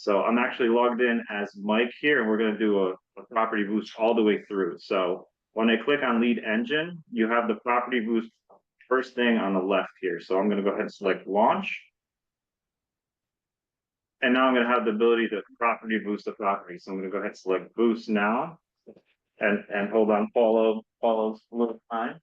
So I'm actually logged in as Mike here, and we're going to do a property boost all the way through. So when I click on lead engine, you have the property boost first thing on the left here. So I'm going to go ahead and select launch. And now I'm going to have the ability to property boost the property. So I'm going to go ahead and select boost now and hold on, follow a little time.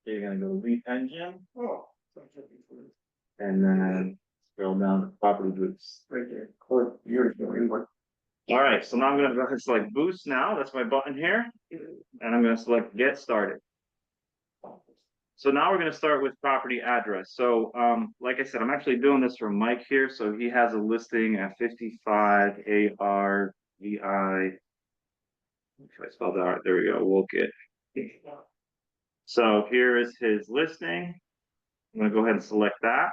You're going to go lead engine. And then scroll down to property boost right there. All right, so now I'm going to go ahead and select boost now. That's my button here. And I'm going to select get started. So now we're going to start with property address. So like I said, I'm actually doing this for Mike here. So he has a listing at 55 ARVI. If I spelled that out, there we go. Woolkit. So here is his listing. I'm going to go ahead and select that.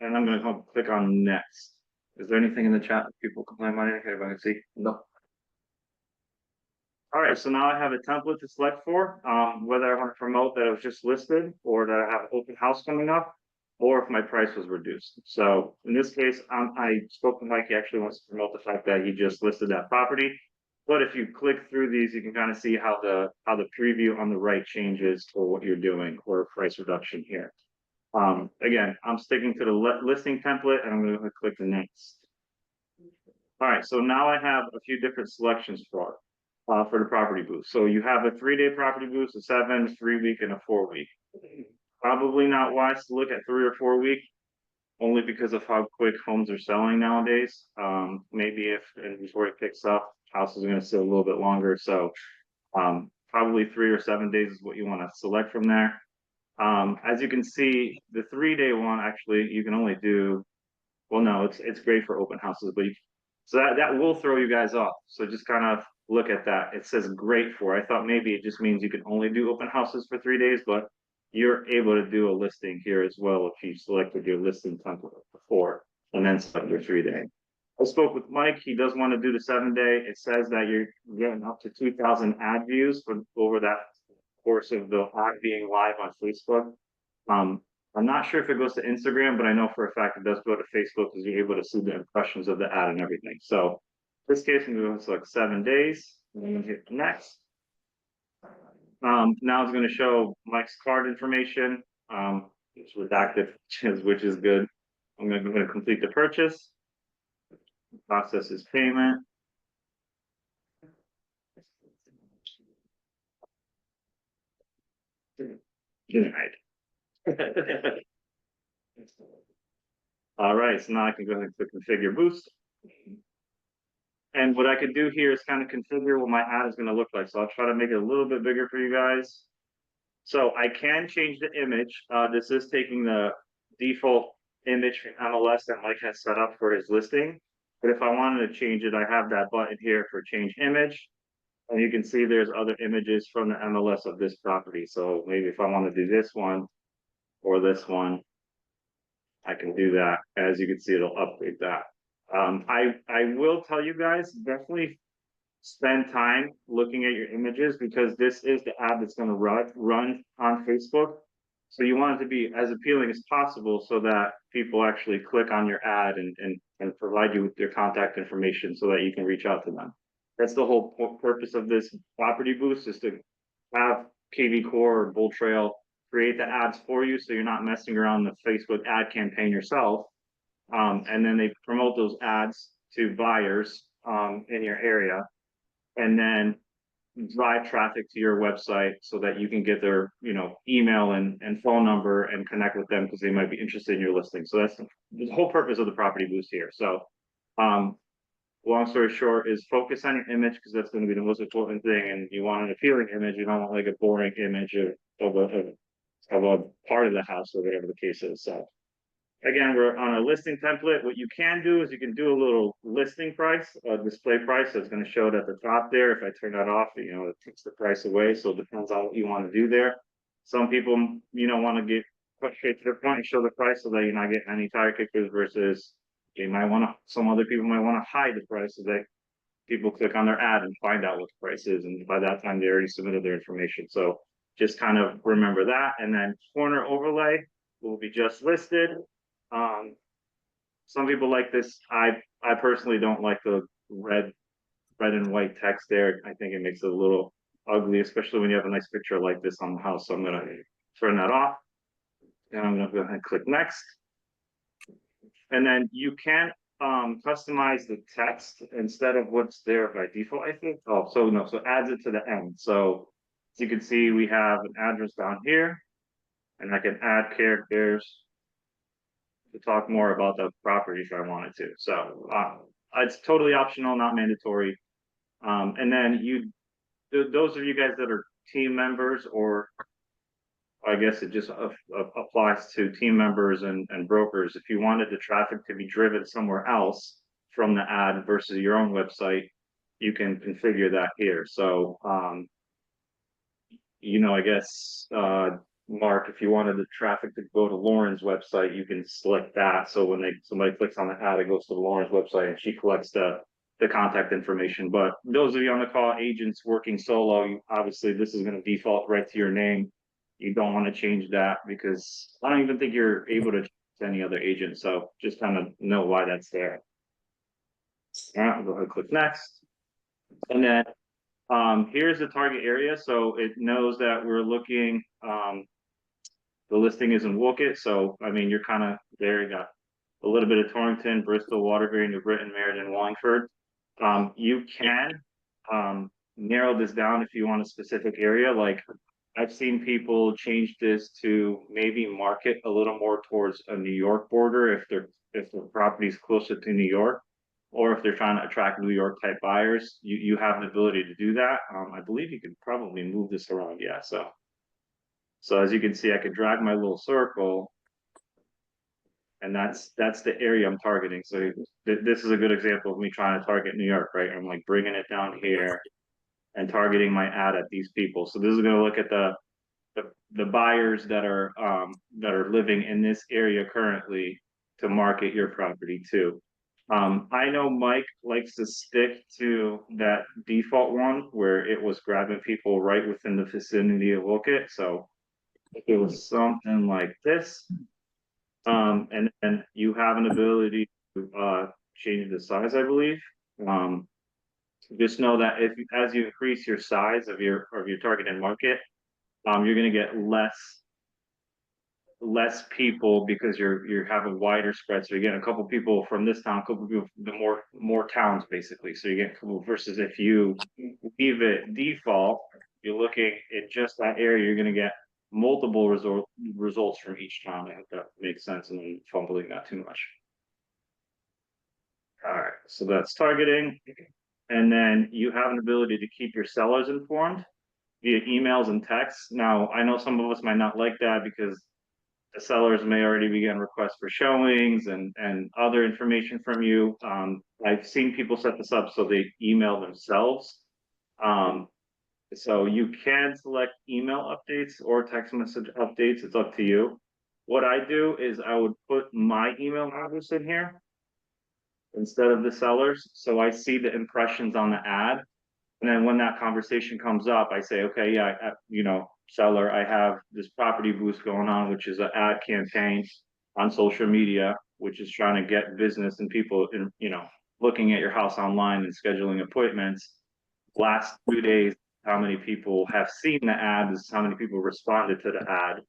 And I'm going to click on next. Is there anything in the chat that people complain about? Anything I can see? No. All right, so now I have a template to select for, whether I want to promote that it was just listed or that I have an open house coming up, or if my price was reduced. So in this case, I spoke to Mike. He actually wants to promote the fact that he just listed that property. But if you click through these, you can kind of see how the preview on the right changes for what you're doing or price reduction here. Again, I'm sticking to the listing template, and I'm going to click the next. All right, so now I have a few different selections for the property boost. So you have a 3-day property boost, a 7, 3-week, and a 4-week. Probably not wise to look at 3 or 4 week, only because of how quick homes are selling nowadays. Maybe if inventory picks up, houses are going to sit a little bit longer. So probably 3 or 7 days is what you want to select from there. As you can see, the 3-day one, actually, you can only do, well, no, it's great for open houses, but so that will throw you guys off. So just kind of look at that. It says great for. I thought maybe it just means you can only do open houses for 3 days, but you're able to do a listing here as well if you selected your listing template before and then select your 3-day. I spoke with Mike. He does want to do the 7-day. It says that you're getting up to 2,000 ad views over that course of the ad being live on Facebook. I'm not sure if it goes to Instagram, but I know for a fact it does go to Facebook because you're able to see the impressions of the ad and everything. So in this case, I'm going to select 7 days and then hit next. Now it's going to show Mike's card information. It's redacted, which is good. I'm going to go ahead and complete the purchase. Process his payment. Denied. All right, so now I can go ahead and click configure boost. And what I could do here is kind of configure what my ad is going to look like. So I'll try to make it a little bit bigger for you guys. So I can change the image. This is taking the default image from MLS that Mike has set up for his listing. But if I wanted to change it, I have that button here for change image. And you can see there's other images from the MLS of this property. So maybe if I want to do this one or this one, I can do that. As you can see, it'll update that. I will tell you guys, definitely spend time looking at your images because this is the ad that's going to run on Facebook. So you want it to be as appealing as possible so that people actually click on your ad and provide you with their contact information so that you can reach out to them. That's the whole purpose of this property boost, is to have KV Core or Bull Trail create the ads for you so you're not messing around the Facebook ad campaign yourself. And then they promote those ads to buyers in your area, and then drive traffic to your website so that you can get their email and phone number and connect with them because they might be interested in your listing. So that's the whole purpose of the property boost here. So long story short is focus on your image because that's going to be the most important thing, and you want an appealing image. You don't want like a boring image of a part of the house or whatever the case is. So again, we're on a listing template. What you can do is you can do a little listing price, display price. So it's going to show it at the top there. If I turn that off, it takes the price away. So it depends on what you want to do there. Some people, want to get put straight to the point and show the price so that you're not getting any tire kickers versus some other people might want to hide the price so that people click on their ad and find out what the price is. And by that time, they already submitted their information. So just kind of remember that. And then corner overlay will be just listed. some people like this. I personally don't like the red and white text there. I think it makes it a little ugly, especially when you have a nice picture like this on the house. So I'm gonna turn that off. And I'm gonna go ahead and click next. And then you can customize the text instead of what's there by default, I think. Oh, so no, so adds it to the end. So as you can see, we have an address down here, and I can add characters to talk more about the property if I wanted to. So it's totally optional, not mandatory. And then those of you guys that are team members, or I guess it just applies to team members and brokers. If you wanted the traffic to be driven somewhere else from the ad versus your own website, you can configure that here. So, I guess, Mark, if you wanted the traffic to go to Lauren's website, you can select that. So when somebody clicks on the ad, it goes to Lauren's website and she collects the contact information. But those of you on the call, agents working solo, obviously this is going to default right to your name. You don't want to change that because I don't even think you're able to change any other agent. So just kind of know why that's there. All right, I'll go ahead and click next. And then here's the target area. So it knows that we're looking, the listing is in Woolkit. So, I mean, you're kind of there. You got a little bit of Torrington, Bristol, Waterbury, New Britain, Meriden, Wallingford. You can narrow this down if you want a specific area. Like I've seen people change this to maybe market a little more towards a New York border if the property is closer to New York, or if they're trying to attract New York type buyers, you have the ability to do that. I believe you could probably move this around. Yeah, so as you can see, I could drag my little circle, and that's the area I'm targeting. So this is a good example of me trying to target New York, right? I'm like bringing it down here and targeting my ad at these people. So this is going to look at the buyers that are living in this area currently to market your property to. I know Mike likes to stick to that default one where it was grabbing people right within the vicinity of Woolkit. So if it was something like this, and you have an ability to change the size, I believe. Just know that as you increase your size of your targeted market, you're going to get less people because you're having wider spread. So you get a couple people from this town, a couple people from the more towns basically. So you get a couple versus if you leave it default, you're looking at just that area, you're going to get multiple results from each town. I hope that makes sense and I'm fumbling not too much. All right, so that's targeting. And then you have an ability to keep your sellers informed via emails and texts. Now, I know some of us might not like that because the sellers may already be getting requests for showings and other information from you. I've seen people set this up so they email themselves. So you can select email updates or text message updates. It's up to you. What I do is I would put my email address in here instead of the sellers. So I see the impressions on the ad. And then when that conversation comes up, I say, okay, yeah, seller, I have this property boost going on, which is an ad campaign on social media, which is trying to get business and people looking at your house online and scheduling appointments. Last 2 days, how many people have seen the ad, this is how many people responded to the ad.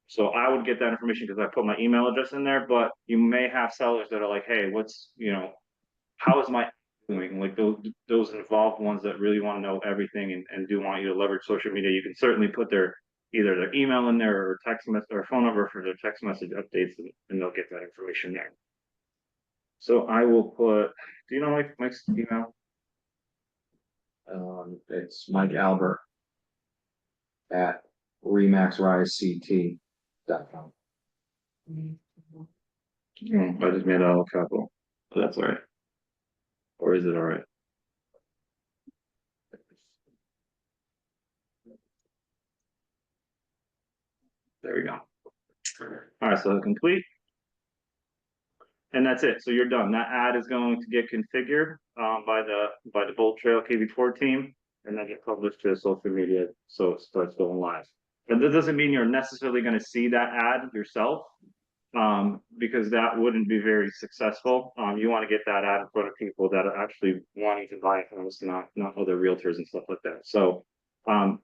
So I would get that information because I put my email address in there, but you may have sellers that are like, hey, how is my doing? Like those involved ones that really want to know everything and do want you to leverage social media, you can certainly put either their email in there or text message or phone number for their text message updates, and they'll get that information there. So I will put, do you know Mike's email? It's Mike Albert at remaxrisect.com. I just made it all capital. But that's all right. Or is it all right? There we go. All right, so complete. And that's it. So you're done. That ad is going to get configured by the Bold Trail KV4 team and then get published to social media so it starts going live. But that doesn't mean you're necessarily going to see that ad yourself. because that wouldn't be very successful. You want to get that out in front of people that are actually wanting to buy a house, not other realtors and stuff like that. So, um,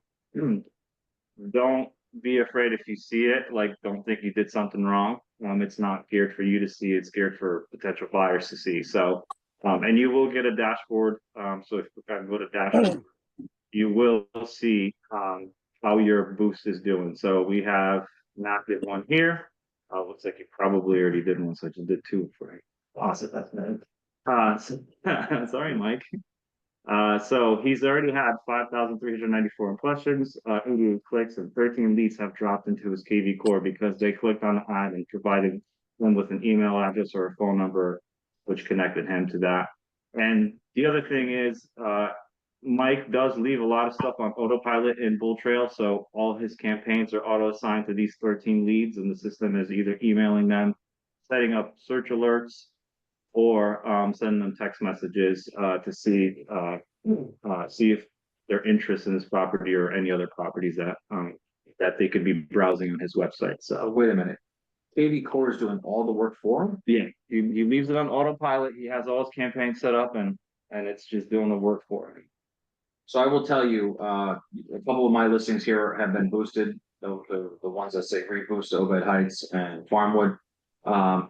don't be afraid if you see it. Like, don't think you did something wrong. It's not geared for you to see. It's geared for potential buyers to see. So, and you will get a dashboard. So if I go to dashboard, you will see how your boost is doing. So we have an active one here. Looks like you probably already did one, so I just did two for you. Awesome, that's nice. Sorry, Mike. So he's already had 5,394 impressions, 88 clicks, and 13 leads have dropped into his KV core because they clicked on the ad and provided them with an email address or a phone number, which connected him to that. And the other thing is, Mike does leave a lot of stuff on autopilot in Bull Trail, so all his campaigns are auto assigned to these 13 leads, and the system is either emailing them, setting up search alerts, or sending them text messages to see if they're interested in this property or any other properties that they could be browsing on his website. So Wait a minute. KV Core is doing all the work for him? yeah, he leaves it on autopilot. He has all his campaigns set up, and it's just doing the work for him. So I will tell you, a couple of my listings here have been boosted, the ones that say reboost Obed Heights and Farmwood.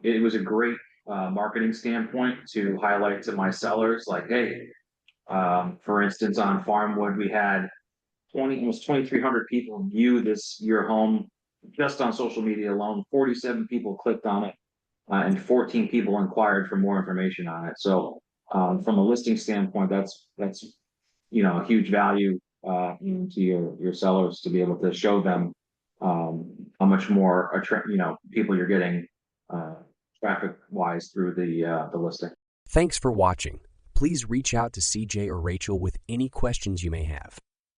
It was a great marketing standpoint to highlight to my sellers, like, hey, for instance, on Farmwood, we had almost 2,300 people view your home just on social media alone. 47 people clicked on it, and 14 people inquired for more information on it. So, from a listing standpoint, that's a huge value to your sellers to be able to show them how much more people you're getting traffic wise through the listing. Thanks for watching. Please reach out to CJ or Rachel with any questions you may have.